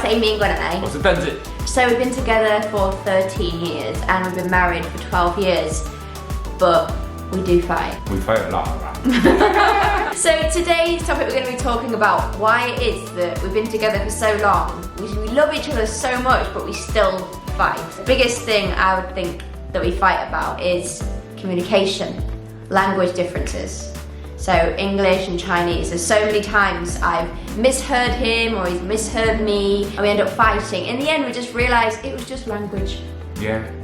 Amy 英国奶奶。我是邓子。So we've been together for 13 years and we've been married for 12 years, but we do fight. We fight a lot, right? So today's topic we're going to be talking about why it is that we've been together for so long. We love each other so much, but we still fight. The biggest thing I would think that we fight about is communication, language differences. So English and Chinese. There's so many times I've misheard him or he's misheard me and we end up fighting. In the end we just realised it was just language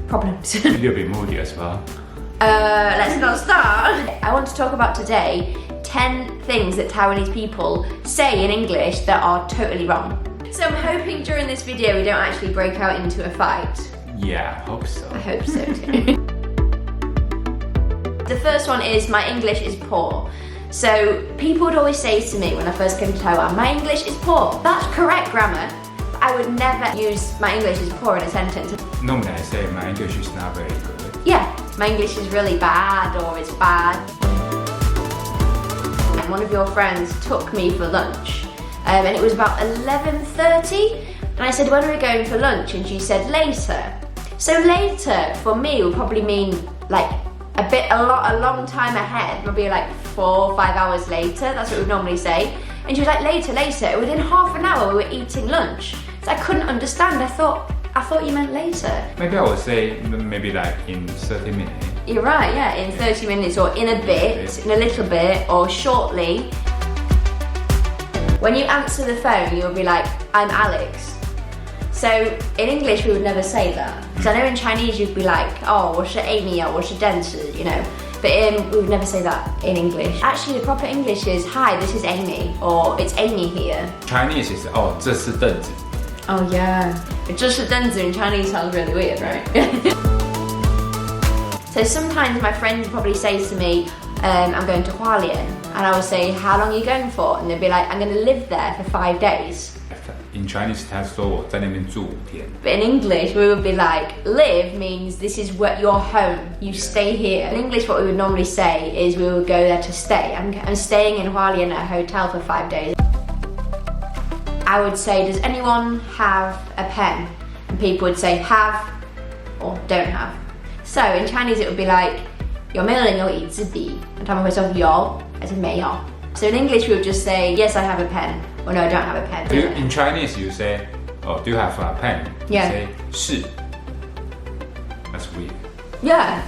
problems. A little bit moody as well. Let's not start. I want to talk about today 10 things that Taiwanese people say in English that are totally wrong. So I'm hoping during this video we don't actually break out into a fight. Yeah, I hope so. I hope so too. The first one is my English is poor. So people would always say to me when I first came to Taiwan, my English is poor. That's correct grammar. I would never use my English is poor in a sentence. Normally I say my English is not very good. Yeah, my English is really bad or it's bad. And one of your friends took me for lunch and it was about 11:30 and I said, when are we going for lunch? And she said later. So later for me would probably mean like a long time ahead, maybe like 4 or 5 hours later. That's what we would normally say. And she was like, later. Within half an hour we were eating lunch. So I couldn't understand. I thought you meant later. Maybe I would say maybe like in 30 minutes. You're right, yeah, in 30 minutes or in a bit, in a little bit or shortly. When you answer the phone, you'll be like, I'm Alex. So in English we would never say that. Because I know in Chinese you'd be like, oh, 我是 Amy 啊，我是邓子, you know. But we would never say that in English. Actually, the proper English is, hi, this is Amy, or it's Amy here. Chinese is, oh, 这是邓子. Oh yeah. 这是邓子 in Chinese sounds really weird, right? So sometimes my friends probably say to me, I'm going to Hualien, and I will say, how long are you going for? And they'll be like, I'm going to live there for 5 days. In Chinese, 他说我在那边住5天. But in English, we would be like, live means this is what your home, you stay here. In English, what we would normally say is we would go there to stay. I'm staying in Hualien at a hotel for 5 days. I would say, does anyone have a pen? And people would say have or don't have. So in Chinese, it would be like, 有没有人有椅子笔? And 他们会说有 还是没有. So in English, we would just say, yes, I have a pen. Or no, I don't have a pen. In Chinese, you say, oh, do you have a pen? Yeah. You say, 是. That's weird. Yeah.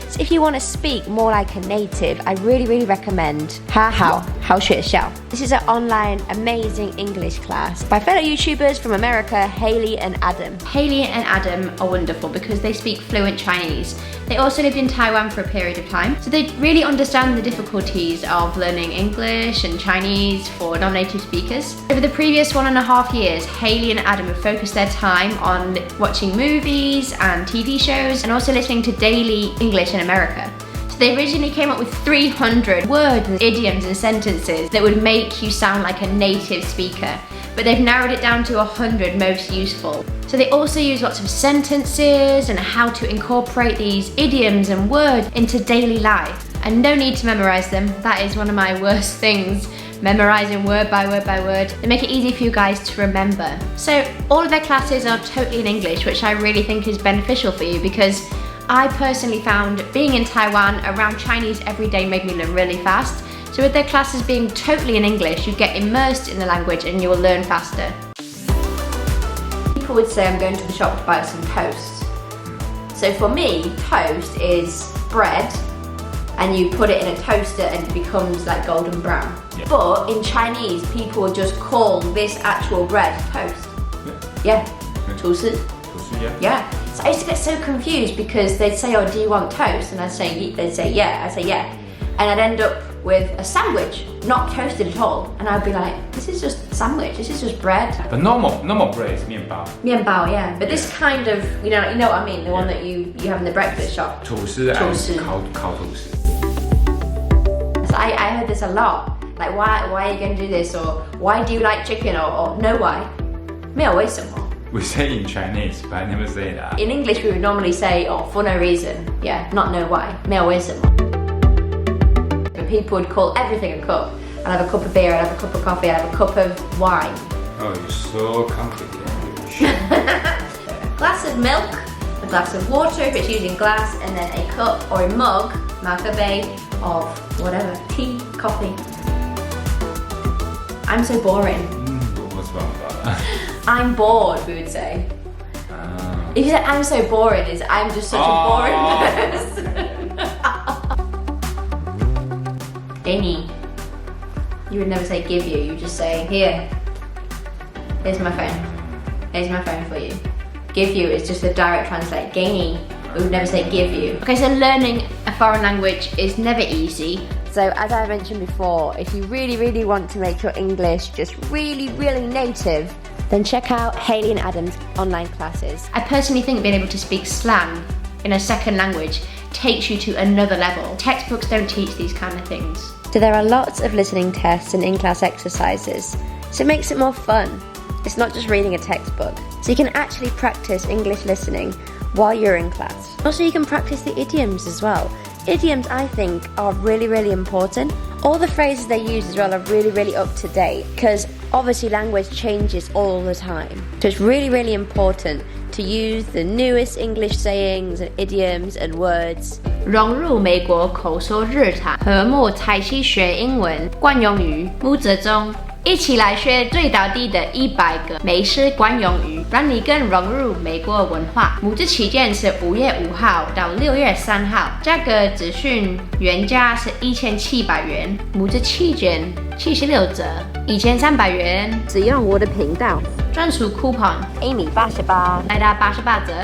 So if you want to speak more like a native, I really recommend 好学校. This is an online amazing English class by fellow YouTubers from America, Haley and Adam. Haley and Adam are wonderful because they speak fluent Chinese. They also lived in Taiwan for a period of time, so they really understand the difficulties of learning English and Chinese for non-native speakers. Over the previous 1.5 years, Haley and Adam have focused their time on watching movies and TV shows and also listening to daily English in America. So they originally came up with 300 words, idioms and sentences that would make you sound like a native speaker, but they've narrowed it down to 100 most useful. So they also use lots of sentences and how to incorporate these idioms and words into daily life. And no need to memorize them. That is one of my worst things, memorizing word by word by word. They make it easy for you guys to remember. So all of their classes are totally in English, which I really think is beneficial for you because I personally found being in Taiwan around Chinese every day made me learn really fast. So with their classes being totally in English, you get immersed in the language and you will learn faster. People would say I'm going to the shop to buy some toast. So for me, toast is bread and you put it in a toaster and it becomes like golden brown. Yeah. But in Chinese, people would just call this actual bread toast. Yeah. 吐司. Yeah. So I used to get so confused because they'd say, oh, do you want toast? And they'd say, yeah. I'd say, yeah. And I'd end up with a sandwich, not toasted at all. And I'd be like, this is just sandwich, this is just bread. The normal bread is 面包. 面包, yeah. But this kind of, you know what I mean? The one that you have in the breakfast shop. 吐司 and 烤吐司. So I heard this a lot. Like, why are you going to do this? Or why do you like chicken? Or no why? 没有为什么. We say in Chinese, but I never say that. In English, we would normally say, oh, for no reason. Yeah, not no why. 没有为什么. But people would call everything a cup. I'd have a cup of beer, I'd have a cup of coffee, I'd have a cup of wine. Oh, you're so complicated. A glass of milk, a glass of water if it's using glass, and then a cup or a mug, makabe, of whatever, tea, coffee. I'm so boring. What's wrong about that? I'm bored, we would say. If you say I'm so boring, is I'm just such a boring person. Amy, you would never say give you, you just say here. Here's my phone. Here's my phone for you. Give you is just a direct translate. Gainy, we would never say give you. Okay, so learning a foreign language is never easy. So as I mentioned before, if you really want to make your English just really native, then check out Hayley and Adam's online classes. I personally think being able to speak slang in a second language takes you to another level. Textbooks don't teach these kind of things. So there are lots of listening tests and in-class exercises, so it makes it more fun. It's not just reading a textbook, so you can actually practice English listening while you're in class. Also, you can practice the idioms as well. Idioms, I think, are really important. All the phrases they use as well are really up to date, because obviously language changes all the time. So it's really important to use the newest English sayings and idioms and words. 融入美国口说日常，和莫彩曦学英文惯用语，募资中。一起来学最道地的100个美式惯用语，让你更融入美国文化。募资期间是5月5号到6月3号，价格资讯原价是1700元，募资期间76折，1300元。只用我的频道，专属 coupon Amy 88，来到88折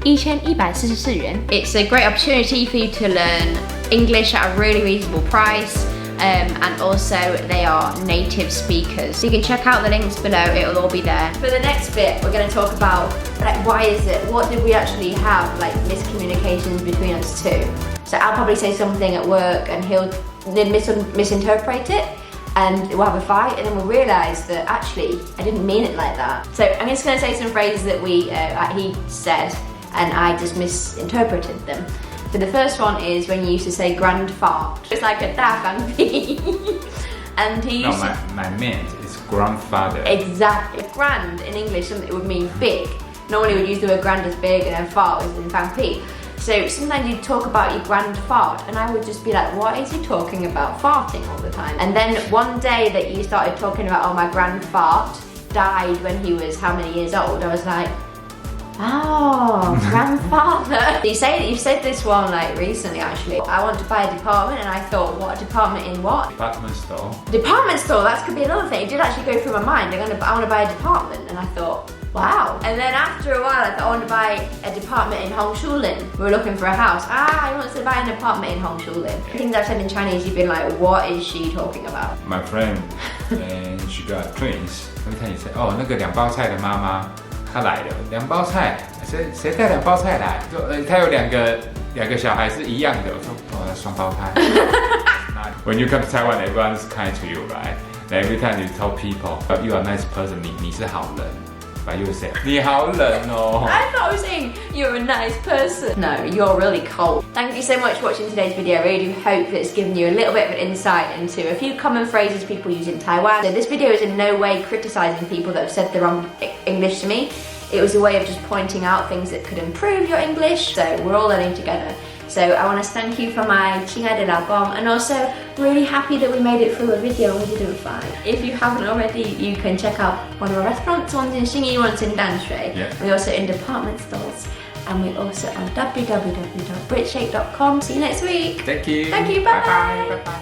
，1144元。It's a great opportunity for you to learn English at a really reasonable price. And also they are native speakers. So you can check out the links below, it'll all be there. For the next bit, we're going to talk about why is it, what did we actually have miscommunications between us two. So I'll probably say something at work and he'll misinterpret it and we'll have a fight and then we'll realise that actually I didn't mean it like that. So I'm just going to say some phrases that he said and I just misinterpreted them. So the first one is when you used to say grand fart. It's like a da fang pi. And he used my meant is grandfather. Exactly. Grand in English, it would mean big. Normally we would use the word grand as big and then fart is in fang pi. So sometimes you'd talk about your grand fart and I would just be like, what is he talking about farting all the time? And then one day that you started talking about, oh, my grand fart died when he was how many years old? I was like, oh, grandfather. You said this one recently actually. I want to buy a department and I thought, what, a department in what? Department store. Department store, that could be another thing. It did actually go through my mind. I want to buy a department and I thought, wow. And then after a while I thought I want to buy a department in Hongshulen. We were looking for a house. He wants to buy an apartment in Hongshulen. Things I've said in Chinese, you've been like, what is she talking about? My friend, and she got twins. Every time you say, oh, 那个2包菜的妈妈她来了，2包菜，谁带2包菜来？说她有两个小孩是一样的。我说哦，双胞胎。When you come to Taiwan, everyone's kind to you, right? And every time you tell people you are a nice person, 你是好人。But you say 你好冷哦。I thought I was saying you're a nice person. No, you're really cold. Thank you so much for watching today's video. I really do hope it's given you a little bit of an insight into a few common phrases people use in Taiwan. So this video is in no way criticizing people that have said the wrong English to me. It was a way of just pointing out things that could improve your English. So we're all learning together. So I want to thank you for my 亲爱的老公 and also really happy that we made it through a video and we didn't fight. If you haven't already, you can check out one of our restaurants, one's in Xinyi, one's in Danshui. Yeah. We're also in department stores and we're also on www.britshake.com. See you next week. Thank you. Thank you, bye. Bye bye.